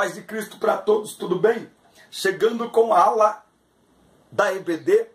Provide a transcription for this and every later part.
Paz de Cristo para todos, tudo bem? Chegando com a aula da EBD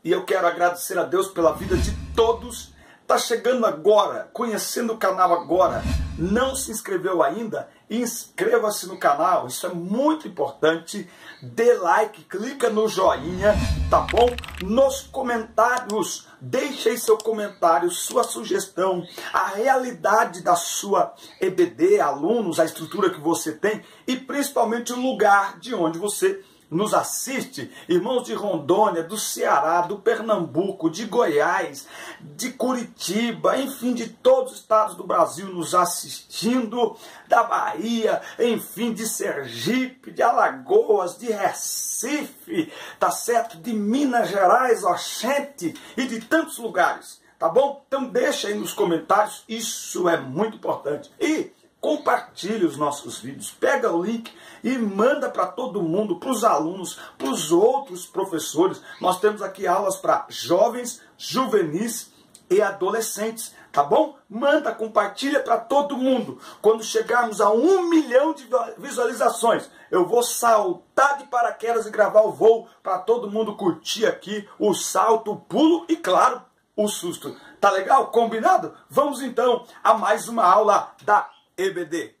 e eu quero agradecer a Deus pela vida de todos. Está chegando agora, conhecendo o canal agora, não se inscreveu ainda? Inscreva-se no canal, isso é muito importante. Dê like, clica no joinha, tá bom? Nos comentários, deixe aí seu comentário, sua sugestão, a realidade da sua EBD, alunos, a estrutura que você tem e principalmente o lugar de onde você nos assiste, irmãos de Rondônia, do Ceará, do Pernambuco, de Goiás, de Curitiba, enfim, de todos os estados do Brasil nos assistindo, da Bahia, enfim, de Sergipe, de Alagoas, de Recife, tá certo? De Minas Gerais, Oxente e de tantos lugares, tá bom? Então deixa aí nos comentários, isso é muito importante. E compartilhe os nossos vídeos, pega o link e manda para todo mundo, para os alunos, para os outros professores. Nós temos aqui aulas para jovens, juvenis e adolescentes, tá bom? Manda, compartilha para todo mundo. Quando chegarmos a 1 milhão de visualizações, eu vou saltar de paraquedas e gravar o voo para todo mundo curtir aqui o salto, o pulo e, claro, o susto. Tá legal? Combinado? Vamos então a mais uma aula da EBD.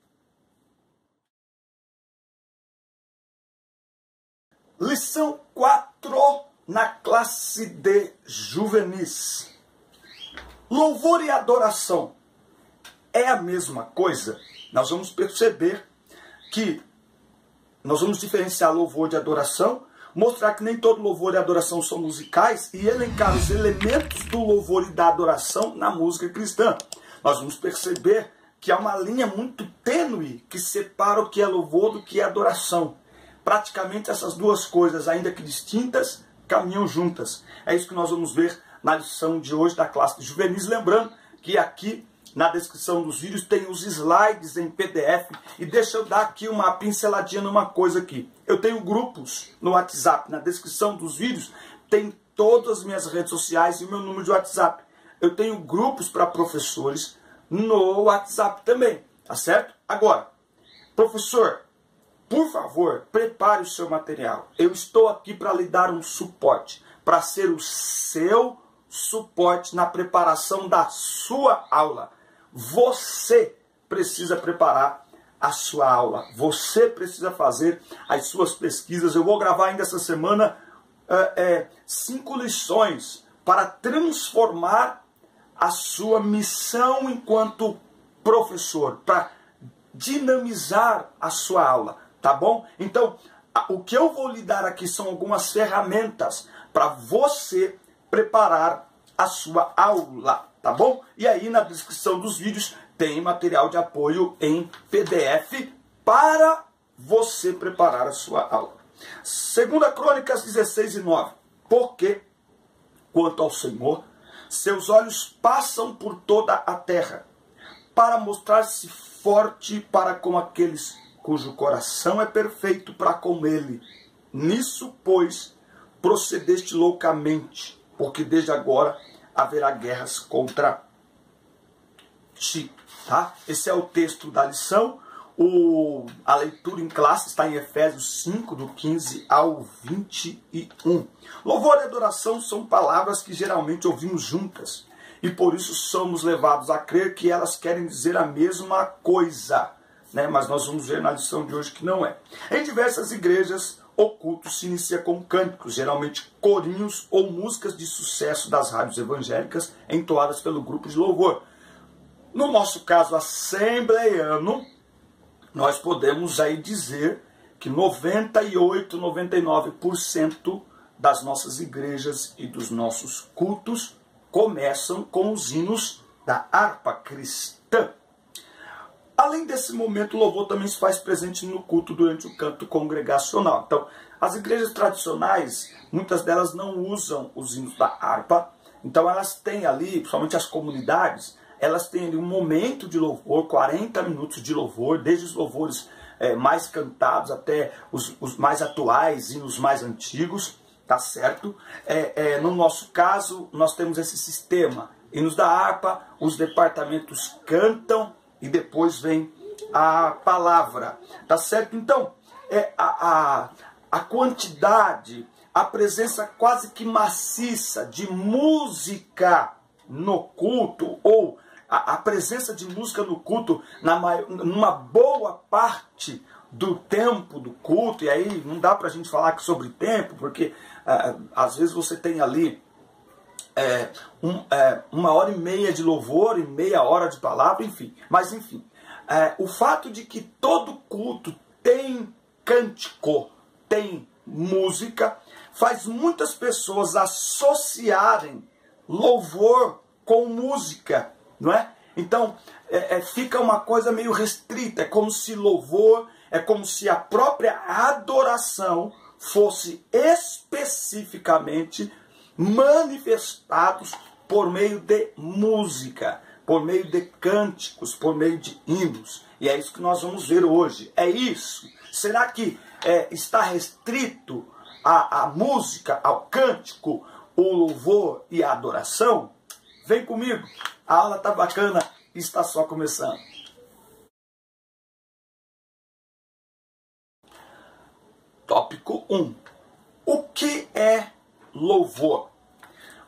Lição 4 na classe de juvenis. Louvor e adoração é a mesma coisa? Nós vamos perceber que nós vamos diferenciar louvor de adoração, mostrar que nem todo louvor e adoração são musicais e elencar os elementos do louvor e da adoração na música cristã. Nós vamos perceber que há uma linha muito tênue que separa o que é louvor do que é adoração. Praticamente essas duas coisas, ainda que distintas, caminham juntas. É isso que nós vamos ver na lição de hoje da classe de juvenis. Lembrando que aqui na descrição dos vídeos tem os slides em PDF. E deixa eu dar aqui uma pinceladinha numa coisa aqui. Eu tenho grupos no WhatsApp. Na descrição dos vídeos tem todas as minhas redes sociais e o meu número de WhatsApp. Eu tenho grupos para professores no WhatsApp também, tá certo? Agora, professor, por favor, prepare o seu material. Eu estou aqui para lhe dar um suporte, para ser o seu suporte na preparação da sua aula. Você precisa preparar a sua aula. Você precisa fazer as suas pesquisas. Eu vou gravar ainda essa semana 5 lições para transformar a sua missão enquanto professor, para dinamizar a sua aula, tá bom? Então, o que eu vou lhe dar aqui são algumas ferramentas para você preparar a sua aula, tá bom? E aí na descrição dos vídeos tem material de apoio em PDF para você preparar a sua aula. 2 Crônicas 16:9. Porque, quanto ao Senhor, seus olhos passam por toda a terra, para mostrar-se forte para com aqueles cujo coração é perfeito para com ele. Nisso, pois, procedeste loucamente, porque desde agora haverá guerras contra ti. Tá? Esse é o texto da lição. A leitura em classe está em Efésios 5, do 15 ao 21. Louvor e adoração são palavras que geralmente ouvimos juntas. E por isso somos levados a crer que elas querem dizer a mesma coisa. Né? Mas nós vamos ver na lição de hoje que não é. Em diversas igrejas, o culto se inicia com cânticos, geralmente corinhos ou músicas de sucesso das rádios evangélicas entoadas pelo grupo de louvor. No nosso caso assembleiano, nós podemos aí dizer que 98, 99% das nossas igrejas e dos nossos cultos começam com os hinos da harpa cristã. Além desse momento, o louvor também se faz presente no culto durante o canto congregacional. Então, as igrejas tradicionais, muitas delas não usam os hinos da harpa. Então, elas têm ali, principalmente as comunidades, elas têm ali um momento de louvor, 40 minutos de louvor, desde os louvores mais cantados até os mais atuais e os mais antigos, tá certo? No nosso caso, nós temos esse sistema. Hinos da harpa, os departamentos cantam e depois vem a palavra, tá certo? Então, a quantidade, a presença quase que maciça de música no culto, ou a presença de música no culto numa boa parte do tempo do culto, e aí não dá pra gente falar sobre tempo, porque às vezes você tem ali 1h30 de louvor e meia hora de palavra, enfim. Mas enfim, o fato de que todo culto tem cântico, tem música, faz muitas pessoas associarem louvor com música, não é? Então, fica uma coisa meio restrita, é como se louvor, é como se a própria adoração fosse especificamente manifestados por meio de música, por meio de cânticos, por meio de hinos. E é isso que nós vamos ver hoje. É isso. Será que está restrito a música, ao cântico, o louvor e a adoração? Vem comigo, a aula está bacana e está só começando. Tópico 1. O que é louvor?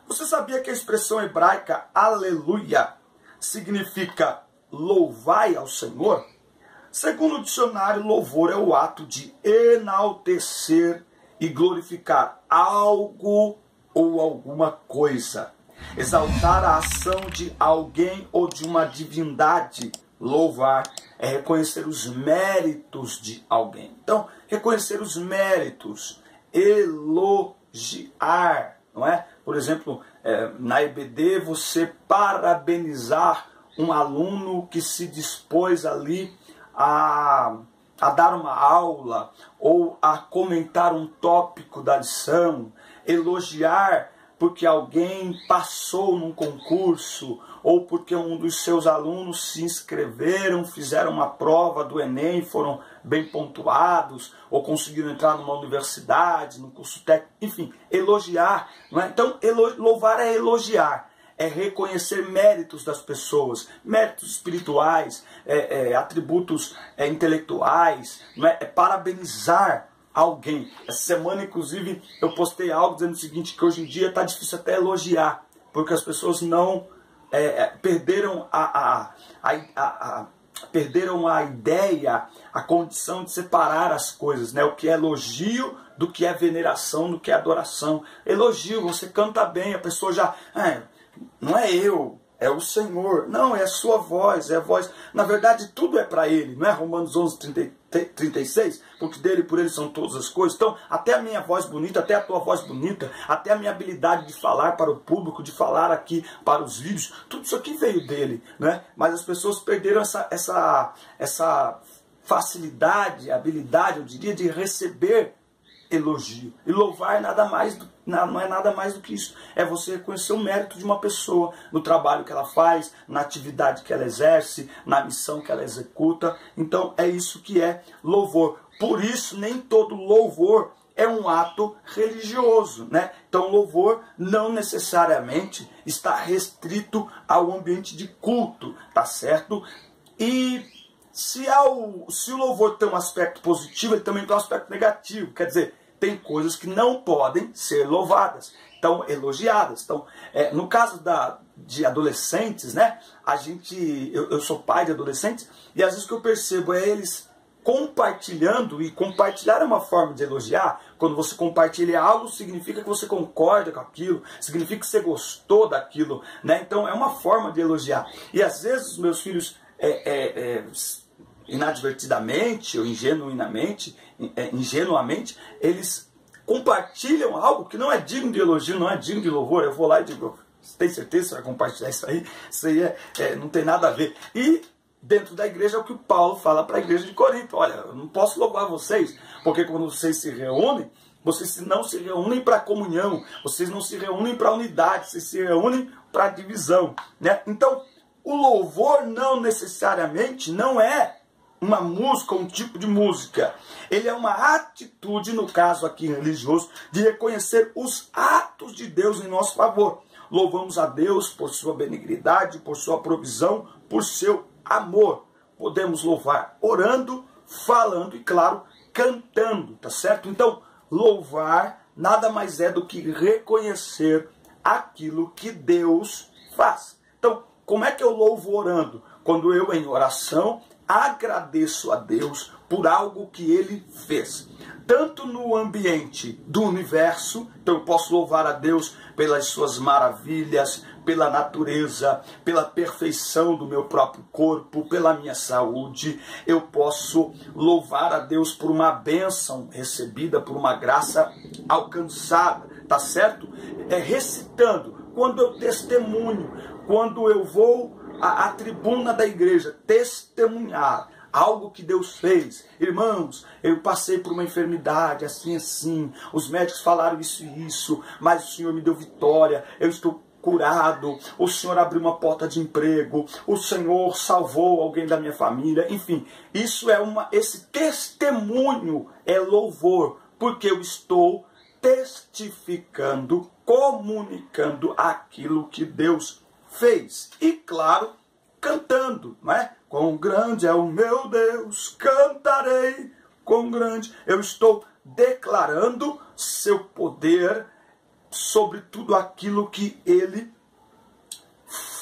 Você sabia que a expressão hebraica aleluia significa louvai ao Senhor? Segundo o dicionário, louvor é o ato de enaltecer e glorificar algo ou alguma coisa. Exaltar a ação de alguém ou de uma divindade. Louvar é reconhecer os méritos de alguém. Então, reconhecer os méritos, elogiar, não é? Por exemplo, na EBD, você parabenizar um aluno que se dispôs ali a dar uma aula ou a comentar um tópico da lição, elogiar porque alguém passou num concurso, ou porque um dos seus alunos se inscreveram, fizeram uma prova do Enem, foram bem pontuados, ou conseguiram entrar numa universidade, num curso técnico, enfim, elogiar. Não é? Então, louvar é elogiar, é reconhecer méritos das pessoas, méritos espirituais, atributos intelectuais, não é? É parabenizar alguém. Essa semana, inclusive, eu postei algo dizendo o seguinte, que hoje em dia está difícil até elogiar, porque as pessoas não perderam perderam a ideia, a condição de separar as coisas, né? O que é elogio do que é veneração, do que é adoração. Elogio, você canta bem, a pessoa já... não é eu, é o Senhor. Não, é a sua voz, é a voz. Na verdade, tudo é para Ele, não é? Romanos 11:36, porque dele e por Ele são todas as coisas. Então, até a minha voz bonita, até a tua voz bonita, até a minha habilidade de falar para o público, de falar aqui para os vídeos, tudo isso aqui veio dele, né? Mas as pessoas perderam essa facilidade, habilidade, eu diria, de receber elogio. E louvar não é nada mais do que isso. É você reconhecer o mérito de uma pessoa no trabalho que ela faz, na atividade que ela exerce, na missão que ela executa. Então é isso que é louvor. Por isso nem todo louvor é um ato religioso, né? Então louvor não necessariamente está restrito ao ambiente de culto, tá certo? E se o louvor tem um aspecto positivo, ele também tem um aspecto negativo. Quer dizer, tem coisas que não podem ser louvadas, então elogiadas. Então, no caso de adolescentes, né? Eu sou pai de adolescentes, e às vezes o que eu percebo é eles compartilhando, e compartilhar é uma forma de elogiar. Quando você compartilha algo, significa que você concorda com aquilo, significa que você gostou daquilo, né? Então é uma forma de elogiar. E às vezes os meus filhos inadvertidamente ou ingenuamente, eles compartilham algo que não é digno de elogio, não é digno de louvor. Eu vou lá e digo, você tem certeza que você vai compartilhar isso aí? Isso aí não tem nada a ver. E dentro da igreja é o que o Paulo fala para a igreja de Corinto. Olha, eu não posso louvar vocês, porque quando vocês se reúnem, vocês não se reúnem para comunhão, vocês não se reúnem para unidade, vocês se reúnem para divisão, né? Então, o louvor não necessariamente não é uma música, um tipo de música. Ele é uma atitude, no caso aqui religioso, de reconhecer os atos de Deus em nosso favor. Louvamos a Deus por sua benignidade, por sua provisão, por seu amor. podemos louvar? Orando, falando e, claro, cantando, tá certo? Então, louvar nada mais é do que reconhecer aquilo que Deus faz. Então, como é que eu louvo orando? Quando eu, em oração, agradeço a Deus por algo que Ele fez. Tanto no ambiente do universo, então eu posso louvar a Deus pelas suas maravilhas, pela natureza, pela perfeição do meu próprio corpo, pela minha saúde. Eu posso louvar a Deus por uma bênção recebida, por uma graça alcançada, tá certo? Recitando, quando eu testemunho, quando eu vou à tribuna da igreja testemunhar algo que Deus fez. Irmãos, eu passei por uma enfermidade assim, os médicos falaram isso e isso, mas o Senhor me deu vitória, eu estou curado, o Senhor abriu uma porta de emprego, o Senhor salvou alguém da minha família, enfim, esse testemunho é louvor, porque eu estou testificando, comunicando aquilo que Deus fez. E claro, cantando, não é? Quão grande é o meu Deus, cantarei, quão grande. Eu estou declarando seu poder sobre tudo aquilo que Ele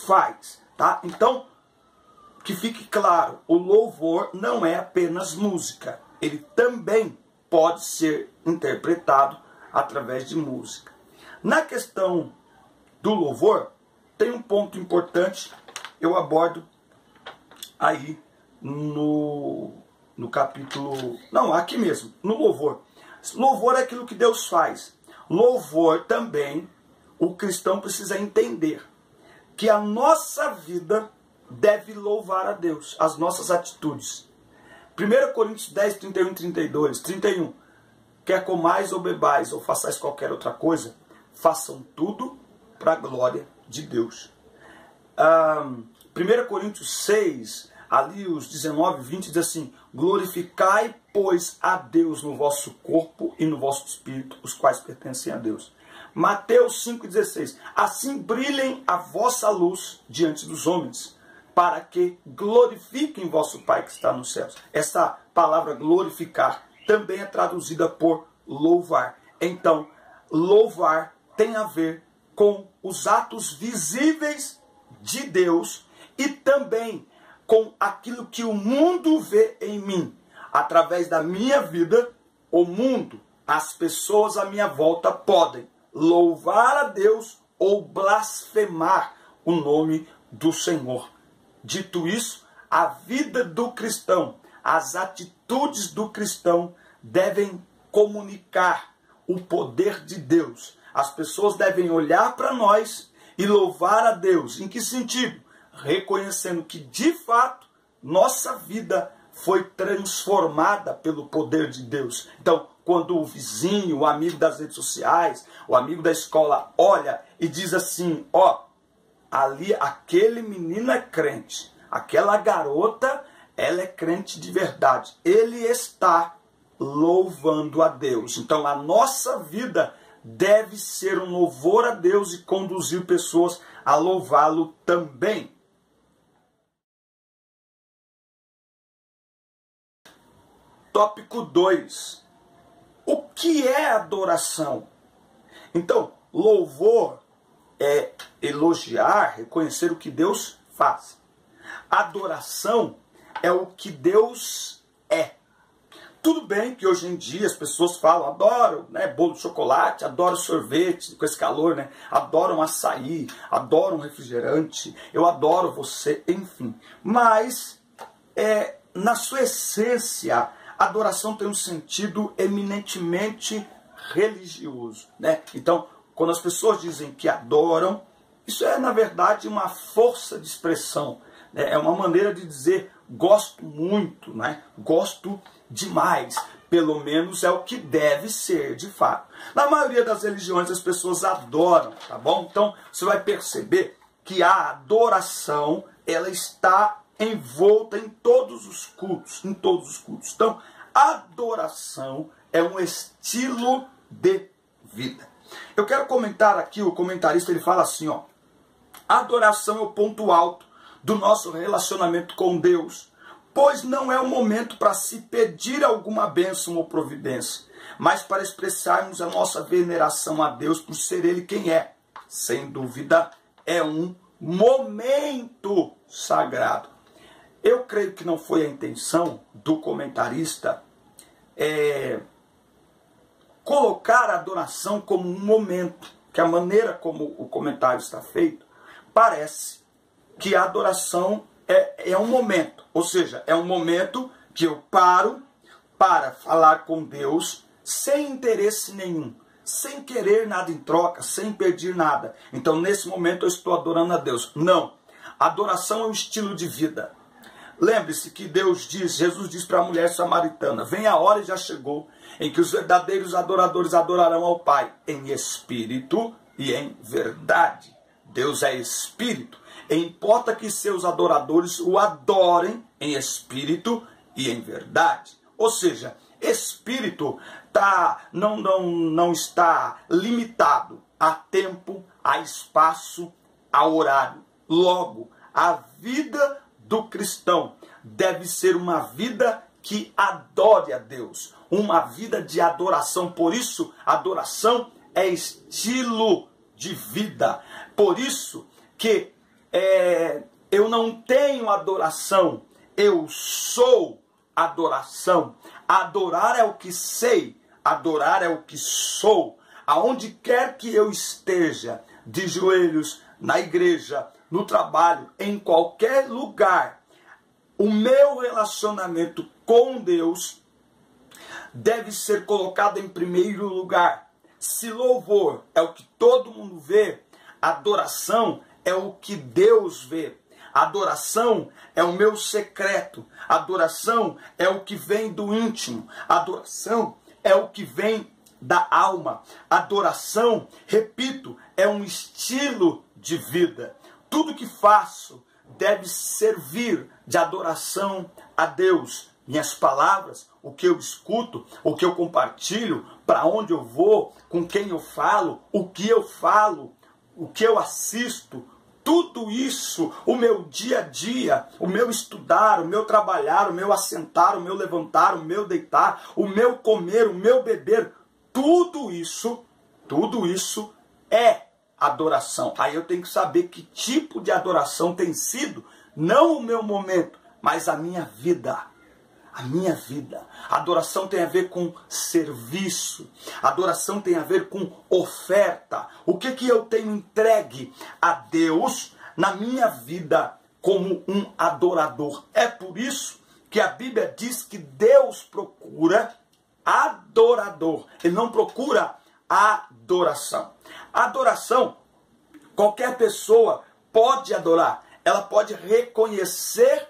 faz, tá? Então, que fique claro, o louvor não é apenas música. Ele também pode ser interpretado através de música. Na questão do louvor, tem um ponto importante, eu abordo aí no capítulo... Não, aqui mesmo, no louvor. Louvor é aquilo que Deus faz. Louvor também, o cristão precisa entender que a nossa vida deve louvar a Deus, as nossas atitudes. 1 Coríntios 10, 31 e 32, 31. Quer comais ou bebais ou façais qualquer outra coisa, façam tudo para a glória de Deus. 1 Coríntios 6, ali os 19 e 20 diz assim: glorificai, pois, a Deus no vosso corpo e no vosso espírito, os quais pertencem a Deus. Mateus 5,16. Assim brilhem a vossa luz diante dos homens, para que glorifiquem vosso Pai que está nos céus. Essa palavra glorificar também é traduzida por louvar. Então, louvar tem a ver com os atos visíveis de Deus e também com aquilo que o mundo vê em mim. Através da minha vida, o mundo, as pessoas à minha volta podem louvar a Deus ou blasfemar o nome do Senhor. Dito isso, a vida do cristão, as atitudes do cristão devem comunicar o poder de Deus. As pessoas devem olhar para nós e louvar a Deus. Em que sentido? Reconhecendo que, de fato, nossa vida foi transformada pelo poder de Deus. Então, quando o vizinho, o amigo das redes sociais, o amigo da escola olha e diz assim: ó, ali aquele menino é crente, aquela garota, ela é crente de verdade. Ele está louvando a Deus. Então, a nossa vida deve ser um louvor a Deus e conduzir pessoas a louvá-lo também. Tópico 2. O que é adoração? Então, louvor é elogiar, reconhecer o que Deus faz. Adoração é o que Deus é. Tudo bem que hoje em dia as pessoas falam: adoro, né, bolo de chocolate, adoro sorvete com esse calor, né, adoro um açaí, adoro um refrigerante, eu adoro você, enfim. Mas, na sua essência, a adoração tem um sentido eminentemente religioso, né? Então, quando as pessoas dizem que adoram, isso é, na verdade, uma força de expressão, né? É uma maneira de dizer gosto muito, né? Gosto demais. Pelo menos é o que deve ser, de fato. Na maioria das religiões, as pessoas adoram, tá bom? Então, você vai perceber que a adoração, ela está envolta em todos os cultos, Então, adoração é um estilo de vida. Eu quero comentar aqui, o comentarista ele fala assim, ó: adoração é o ponto alto do nosso relacionamento com Deus, Pois não é o momento para se pedir alguma bênção ou providência, mas para expressarmos a nossa veneração a Deus por ser Ele quem é. Sem dúvida, é um momento sagrado. Eu creio que não foi a intenção do comentarista colocar a adoração como um momento, que a maneira como o comentário está feito, parece que a adoração é um momento, ou seja, é um momento que eu paro para falar com Deus sem interesse nenhum, sem querer nada em troca, sem pedir nada. Então, nesse momento, eu estou adorando a Deus. Não. Adoração é um estilo de vida. Lembre-se que Jesus diz para a mulher samaritana, vem a hora e já chegou, em que os verdadeiros adoradores adorarão ao Pai, em espírito e em verdade. Deus é espírito. E importa que seus adoradores o adorem em espírito e em verdade. Ou seja, espírito não está limitado a tempo, a espaço, a horário. Logo, a vida do cristão deve ser uma vida que adore a Deus, uma vida de adoração. Por isso, adoração é estilo de vida. Por isso que eu não tenho adoração, eu sou adoração. Adorar é o que sei, adorar é o que sou. Aonde quer que eu esteja, de joelhos, na igreja, no trabalho, em qualquer lugar, o meu relacionamento com Deus deve ser colocado em primeiro lugar. Se louvor é o que todo mundo vê, adoração é o que Deus vê. Adoração é o meu secreto. Adoração é o que vem do íntimo. Adoração é o que vem da alma. Adoração, repito, é um estilo de vida. Tudo que faço deve servir de adoração a Deus. Minhas palavras, o que eu escuto, o que eu compartilho, para onde eu vou, com quem eu falo, o que eu assisto, tudo isso, o meu dia a dia, o meu estudar, o meu trabalhar, o meu assentar, o meu levantar, o meu deitar, o meu comer, o meu beber, tudo isso é adoração. Aí eu tenho que saber que tipo de adoração tem sido, não o meu momento, mas a minha vida. A minha vida. Adoração tem a ver com serviço. Adoração tem a ver com oferta. O que eu tenho entregue a Deus na minha vida como um adorador? É por isso que a Bíblia diz que Deus procura adorador. Ele não procura adoração. Adoração, qualquer pessoa pode adorar. Ela pode reconhecer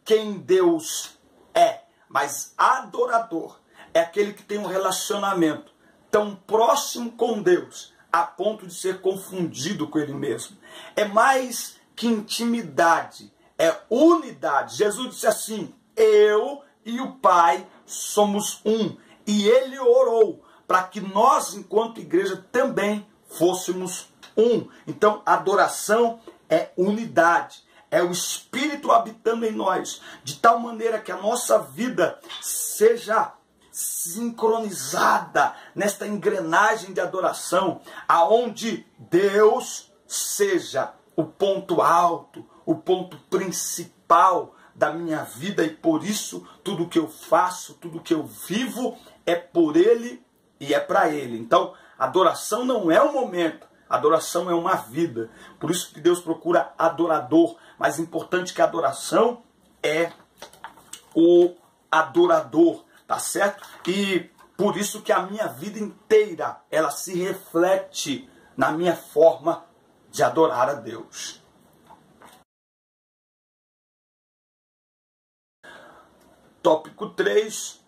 quem Deus é. Mas adorador é aquele que tem um relacionamento tão próximo com Deus, a ponto de ser confundido com Ele mesmo. É mais que intimidade, é unidade. Jesus disse assim, eu e o Pai somos um. E Ele orou para que nós, enquanto igreja, também fôssemos um. Então, adoração é unidade. É o Espírito habitando em nós, de tal maneira que a nossa vida seja sincronizada nesta engrenagem de adoração, aonde Deus seja o ponto alto, o ponto principal da minha vida, e por isso tudo que eu faço, tudo que eu vivo é por Ele e é para Ele. Então, adoração não é um momento, adoração é uma vida. Por isso que Deus procura adorador. Mais importante que a adoração é o adorador, tá certo? E por isso que a minha vida inteira, ela se reflete na minha forma de adorar a Deus. Tópico 3.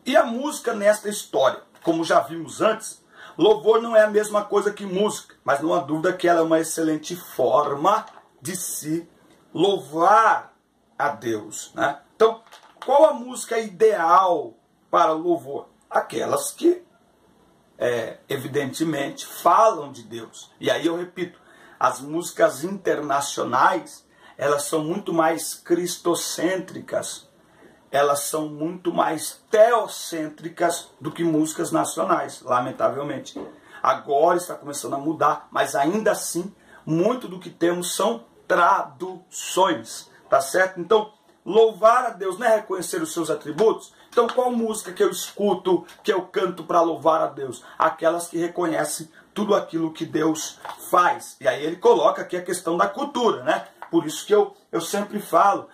E a música nesta história? Como já vimos antes, louvor não é a mesma coisa que música, mas não há dúvida que ela é uma excelente forma de se louvar a Deus, né? Então, qual a música ideal para louvor? Aquelas que, evidentemente, falam de Deus. E aí eu repito, as músicas internacionais, elas são muito mais cristocêntricas. elas são muito mais teocêntricas do que músicas nacionais, lamentavelmente. Agora está começando a mudar, mas ainda assim, muito do que temos são traduções, tá certo? Então, louvar a Deus não é reconhecer os seus atributos? Então, qual música que eu escuto, que eu canto para louvar a Deus? Aquelas que reconhecem tudo aquilo que Deus faz. E aí ele coloca aqui a questão da cultura, né? Por isso que eu sempre falo,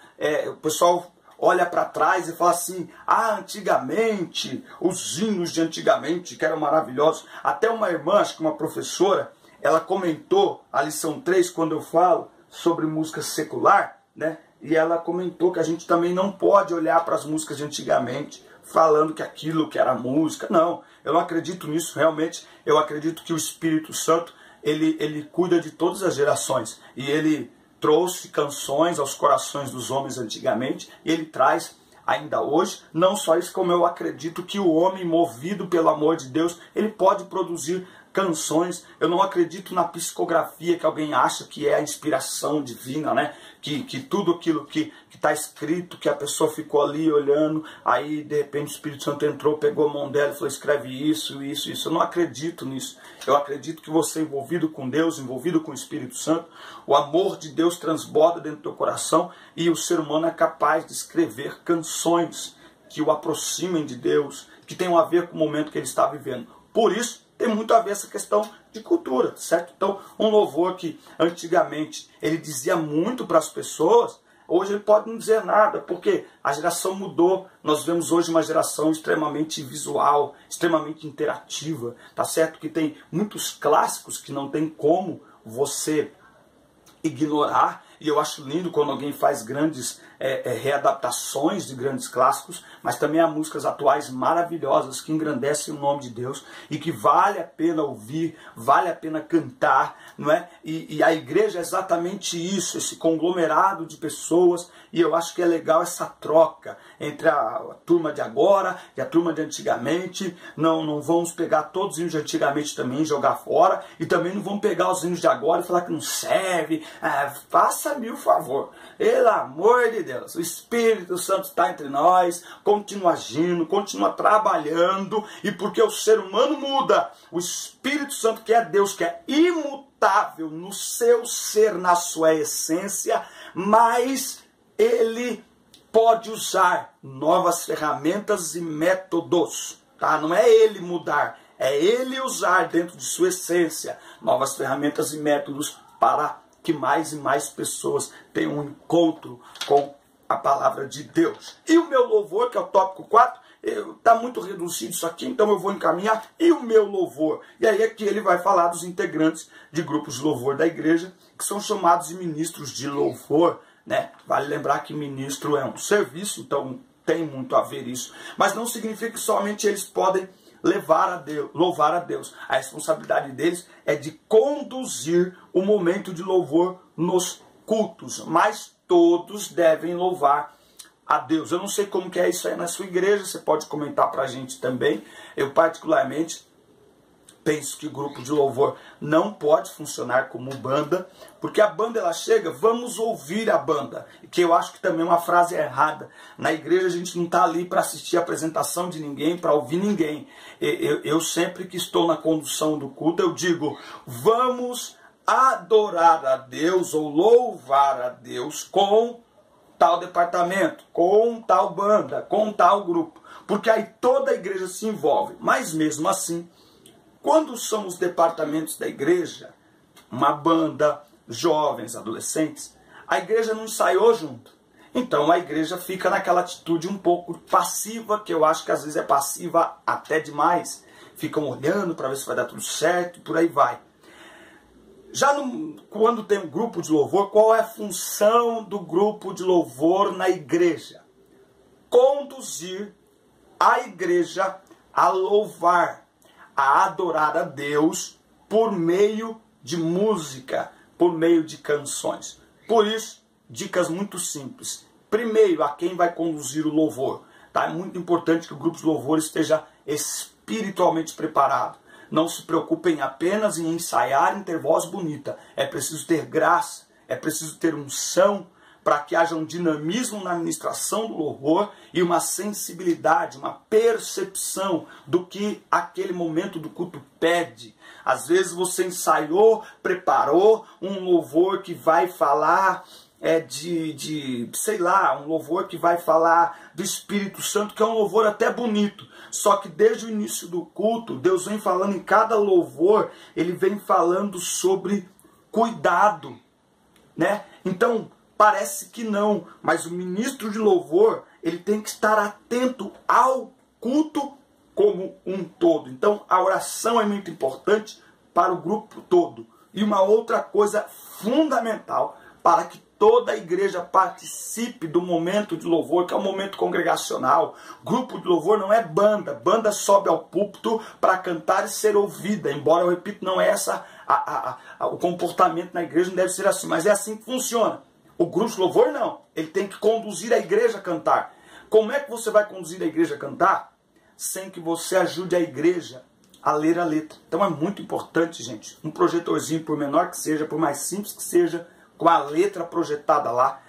o pessoal olha para trás e fala assim, antigamente, os hinos de antigamente, que eram maravilhosos. Até uma irmã, acho que uma professora, ela comentou a lição 3, quando eu falo sobre música secular, né? E ela comentou que a gente também não pode olhar para as músicas de antigamente falando que aquilo que era música. Não, eu não acredito nisso. Realmente, eu acredito que o Espírito Santo, ele cuida de todas as gerações. E ele trouxe canções aos corações dos homens antigamente. E ele traz ainda hoje. Não só isso, como eu acredito que o homem, movido pelo amor de Deus, ele pode produzir canções. Eu não acredito na psicografia, que alguém acha que é a inspiração divina, né? Que tudo aquilo que está escrito, que a pessoa ficou ali olhando, aí de repente o Espírito Santo entrou, pegou a mão dela e falou, escreve isso, isso, isso. Eu não acredito nisso. Eu acredito que você, envolvido com Deus, envolvido com o Espírito Santo, o amor de Deus transborda dentro do teu coração e o ser humano é capaz de escrever canções que o aproximem de Deus, que tenham a ver com o momento que ele está vivendo. Por isso, tem muito a ver essa questão de cultura, certo? Então, um louvor que antigamente ele dizia muito para as pessoas, hoje ele pode não dizer nada, porque a geração mudou. Nós vemos hoje uma geração extremamente visual, extremamente interativa, tá certo? Que tem muitos clássicos que não tem como você ignorar. E eu acho lindo quando alguém faz grandes readaptações de grandes clássicos, mas também há músicas atuais maravilhosas que engrandecem o nome de Deus e que vale a pena ouvir, vale a pena cantar, não é? E a igreja é exatamente isso, esse conglomerado de pessoas, e eu acho que é legal essa troca entre a turma de agora e a turma de antigamente. Não vamos pegar todos os hinos de antigamente também e jogar fora, e também não vamos pegar os hinos de agora e falar que não serve. Faça-me o favor, pelo amor de Deus, o Espírito Santo está entre nós, continua agindo, continua trabalhando, e porque o ser humano muda, o Espírito Santo, que é Deus, que é imutável no seu ser, na sua essência, mas ele pode usar novas ferramentas e métodos, tá? Não é ele mudar, é ele usar dentro de sua essência novas ferramentas e métodos para que mais e mais pessoas tenham um encontro com a palavra de Deus. E o meu louvor, que é o tópico 4, está muito reduzido isso aqui, então eu vou encaminhar. E o meu louvor? E aí é que ele vai falar dos integrantes de grupos de louvor da igreja, que são chamados de ministros de louvor, né? Vale lembrar que ministro é um serviço, então tem muito a ver isso. Mas não significa que somente eles podem louvar a Deus. A responsabilidade deles é de conduzir o momento de louvor nos cultos, mas todos devem louvar a Deus. Eu não sei como que é isso aí na sua igreja, você pode comentar para a gente também. Eu particularmente penso que grupo de louvor não pode funcionar como banda, porque a banda ela chega, vamos ouvir a banda, que eu acho que também é uma frase errada. Na igreja a gente não está ali para assistir a apresentação de ninguém, para ouvir ninguém. Eu sempre que estou na condução do culto, eu digo, vamos adorar a Deus ou louvar a Deus com tal departamento, com tal banda, com tal grupo, porque aí toda a igreja se envolve. Mas mesmo assim, quando são os departamentos da igreja, uma banda, jovens, adolescentes, a igreja não ensaiou junto. Então a igreja fica naquela atitude um pouco passiva, que eu acho que às vezes é passiva até demais. Ficam olhando para ver se vai dar tudo certo e por aí vai. Já quando tem um grupo de louvor, qual é a função do grupo de louvor na igreja? Conduzir a igreja a louvar, a adorar a Deus por meio de música, por meio de canções. Por isso, dicas muito simples. Primeiro, a quem vai conduzir o louvor. Tá? É muito importante que o grupo de louvor esteja espiritualmente preparado. Não se preocupem apenas em ensaiar em ter voz bonita. É preciso ter graça, é preciso ter unção para que haja um dinamismo na administração do louvor e uma sensibilidade, uma percepção do que aquele momento do culto pede. Às vezes você ensaiou, preparou um louvor que vai falar sei lá, um louvor que vai falar do Espírito Santo, que é um louvor até bonito. Só que desde o início do culto, Deus vem falando em cada louvor, Ele vem falando sobre cuidado, né? Então, parece que não, mas o ministro de louvor, ele tem que estar atento ao culto como um todo. Então, a oração é muito importante para o grupo todo. E uma outra coisa fundamental para que toda a igreja participe do momento de louvor, que é um momento congregacional. Grupo de louvor não é banda. Banda sobe ao púlpito para cantar e ser ouvida. Embora, eu repito, não é essa o comportamento na igreja, não deve ser assim, mas é assim que funciona. O grupo de louvor não. Ele tem que conduzir a igreja a cantar. Como é que você vai conduzir a igreja a cantar? Sem que você ajude a igreja a ler a letra. Então é muito importante, gente, um projetorzinho, por menor que seja, por mais simples que seja, com a letra projetada lá,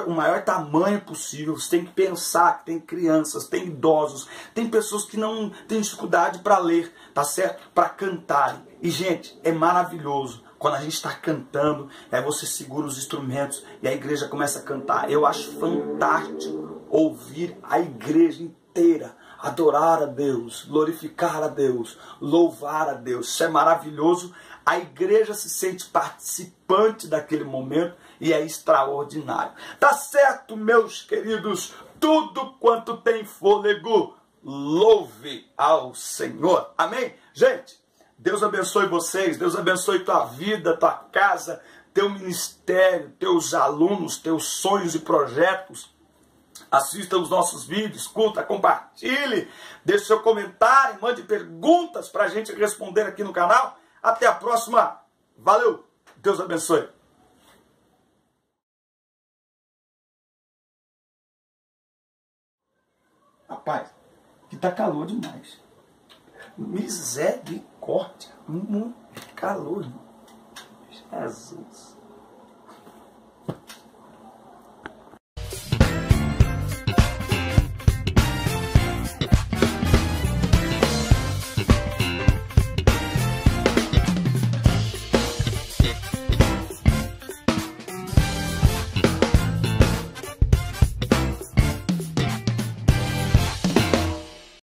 o maior tamanho possível. Você tem que pensar que tem crianças, tem idosos, tem pessoas que não têm dificuldade para ler, tá certo? Para cantarem. E, gente, é maravilhoso. Quando a gente está cantando, aí você segura os instrumentos e a igreja começa a cantar. Eu acho fantástico ouvir a igreja inteira adorar a Deus, glorificar a Deus, louvar a Deus. Isso é maravilhoso. A igreja se sente participante daquele momento e é extraordinário. Tá certo, meus queridos? Tudo quanto tem fôlego, louve ao Senhor. Amém? Gente, Deus abençoe vocês, Deus abençoe tua vida, tua casa, teu ministério, teus alunos, teus sonhos e projetos. Assista os nossos vídeos, curta, compartilhe, deixe seu comentário, mande perguntas para a gente responder aqui no canal. Até a próxima. Valeu. Deus abençoe. Rapaz, que tá calor demais. Misericórdia. Calor. Jesus.